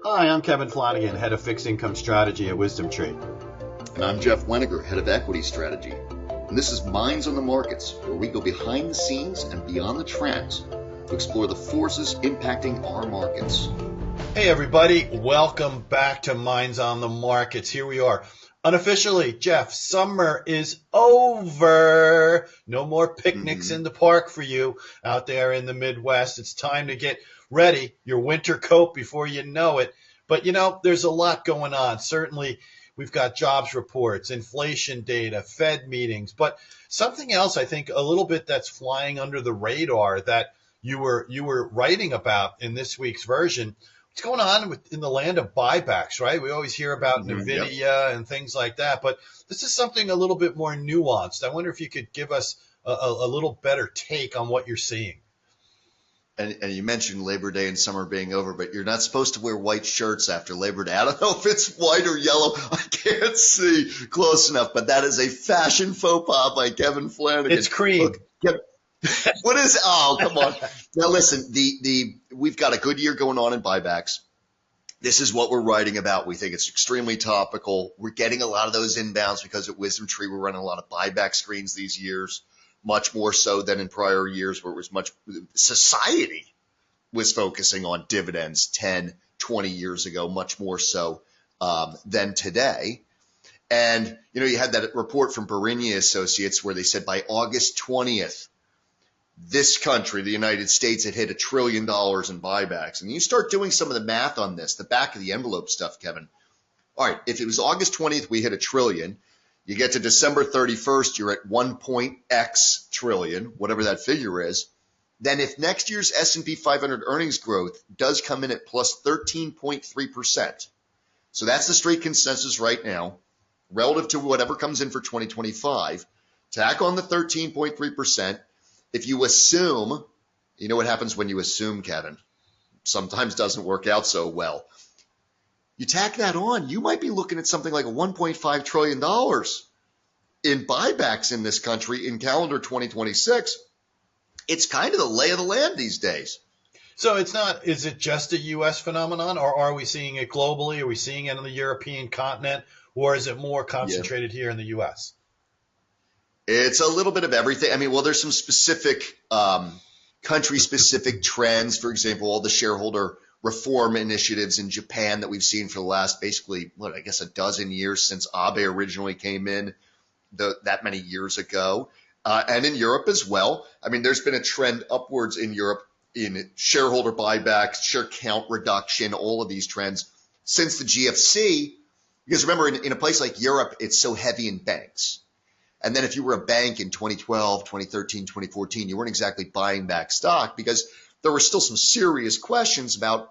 Hi, I'm Kevin Flanagan, head of fixed income strategy at Wisdom Tree. And I'm Jeff Weniger, head of equity strategy. And this is Minds on the Markets, where we go behind the scenes and beyond the trends to explore the forces impacting our markets. Hey everybody, welcome back to Minds on the Markets. Here we are. Unofficially, Jeff, summer is over. No more picnics in the park for you out there in the Midwest. It's time to get ready, your winter coat before you know it. But there's a lot going on. Certainly, we've got jobs reports, inflation data, Fed meetings, but something else I think a little bit that's flying under the radar that you were writing about in this week's version. What's going on in the land of buybacks, right? We always hear about NVIDIA and things like that, but this is something a little bit more nuanced. I wonder if you could give us a little better take on what you're seeing. And you mentioned Labor Day and summer being over, but you're not supposed to wear white shirts after Labor Day. I don't know if it's white or yellow. I can't see close enough, but that is a fashion faux pas by Kevin Flanagan. It's cream. Look, what is? Oh, come on. Now listen, we've got a good year going on in buybacks. This is what we're writing about. We think it's extremely topical. We're getting a lot of those inbounds because at Wisdom Tree we're running a lot of buyback screens these years, much more so than in prior years where it was society was focusing on dividends 10, 20 years ago, much more so than today. And, you had that report from Barini Associates where they said by August 20th, this country, the United States, had hit $1 trillion in buybacks. And you start doing some of the math on this, the back of the envelope stuff, Kevin. All right, if it was August 20th, we hit $1 trillion. You get to December 31st, you're at 1.x trillion, whatever that figure is. Then if next year's S&P 500 earnings growth does come in at plus 13.3%, so that's the street consensus right now, relative to whatever comes in for 2025, tack on the 13.3%. If you assume, you know what happens when you assume, Kevin? Sometimes doesn't work out so well. You tack that on, you might be looking at something like $1.5 trillion in buybacks in this country in calendar 2026. It's kind of the lay of the land these days. So is it just a U.S. phenomenon, or are we seeing it globally? Are we seeing it on the European continent, or is it more concentrated here in the U.S.? It's a little bit of everything. I mean, well, there's some specific country-specific trends. For example, all the shareholder reform initiatives in Japan that we've seen for the last basically, a dozen years since Abe originally came in that many years ago. And in Europe as well. I mean, there's been a trend upwards in Europe in shareholder buybacks, share count reduction, all of these trends since the GFC. Because remember, in a place like Europe, it's so heavy in banks. And then if you were a bank in 2012, 2013, 2014, you weren't exactly buying back stock because there were still some serious questions about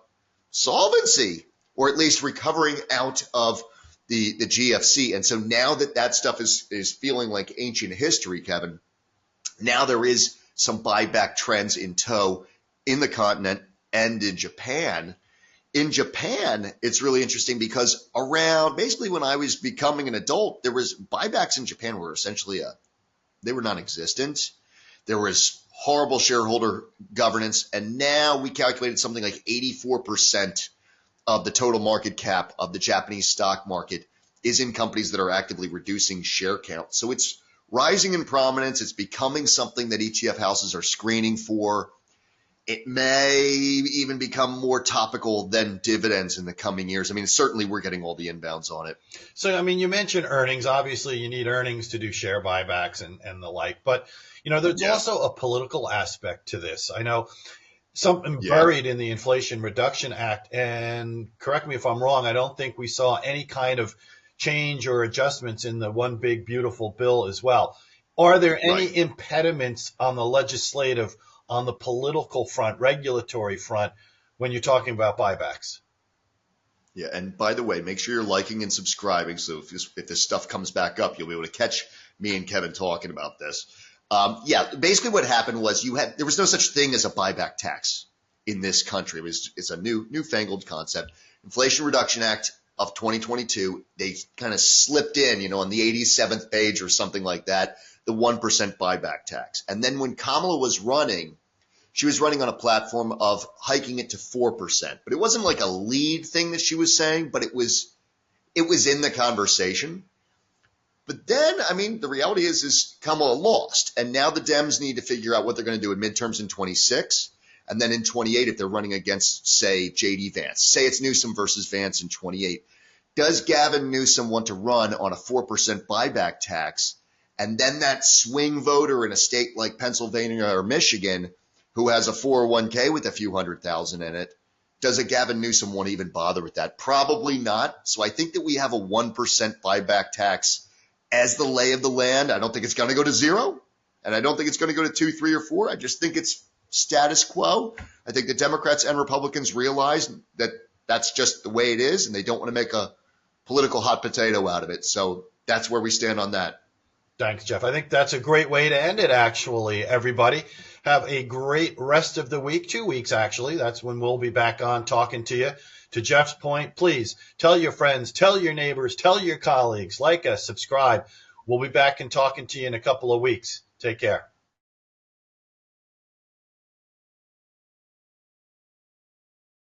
solvency, or at least recovering out of the GFC. And so now that stuff is feeling like ancient history, Kevin, now there is some buyback trends in tow in the continent and in Japan. In Japan, it's really interesting because around basically when I was becoming an adult, there was buybacks in Japan were essentially they were non-existent. There was horrible shareholder governance, and now we calculated something like 84% of the total market cap of the Japanese stock market is in companies that are actively reducing share count. So it's rising in prominence. It's becoming something that ETF houses are screening for. It may even become more topical than dividends in the coming years. I mean, certainly we're getting all the inbounds on it. So, I mean, you mentioned earnings. Obviously, you need earnings to do share buybacks and the like. But, there's also a political aspect to this. I know something buried in the Inflation Reduction Act. And correct me if I'm wrong, I don't think we saw any kind of change or adjustments in the One Big Beautiful Bill as well. Are there any impediments on the legislative, on the political front, regulatory front, when you're talking about buybacks? Yeah, and by the way, make sure you're liking and subscribing so if this stuff comes back up, you'll be able to catch me and Kevin talking about this. Basically what happened was there was no such thing as a buyback tax in this country. It's a newfangled concept. Inflation Reduction Act of 2022, they kind of slipped in, on the 87th page or something like that, the 1% buyback tax. And then when Kamala was running, she was running on a platform of hiking it to 4%. But it wasn't like a lead thing that she was saying, but it was in the conversation. But then, I mean, the reality is Kamala lost. And now the Dems need to figure out what they're going to do in midterms in 26. And then in 28, if they're running against, say, J.D. Vance. Say it's Newsom versus Vance in 28. Does Gavin Newsom want to run on a 4% buyback tax? And then that swing voter in a state like Pennsylvania or Michigan who has a 401k with a few $100,000 in it, does a Gavin Newsom want to even bother with that? Probably not. So I think that we have a 1% buyback tax as the lay of the land. I don't think it's going to go to 0, and I don't think it's going to go to 2, 3, or 4. I just think it's status quo. I think the Democrats and Republicans realize that that's just the way it is, and they don't want to make a political hot potato out of it. So that's where we stand on that. Thanks, Jeff. I think that's a great way to end it, actually, everybody. Have a great rest of the week, 2 weeks, actually. That's when we'll be back on talking to you. To Jeff's point, please tell your friends, tell your neighbors, tell your colleagues, like us, subscribe. We'll be back and talking to you in a couple of weeks. Take care.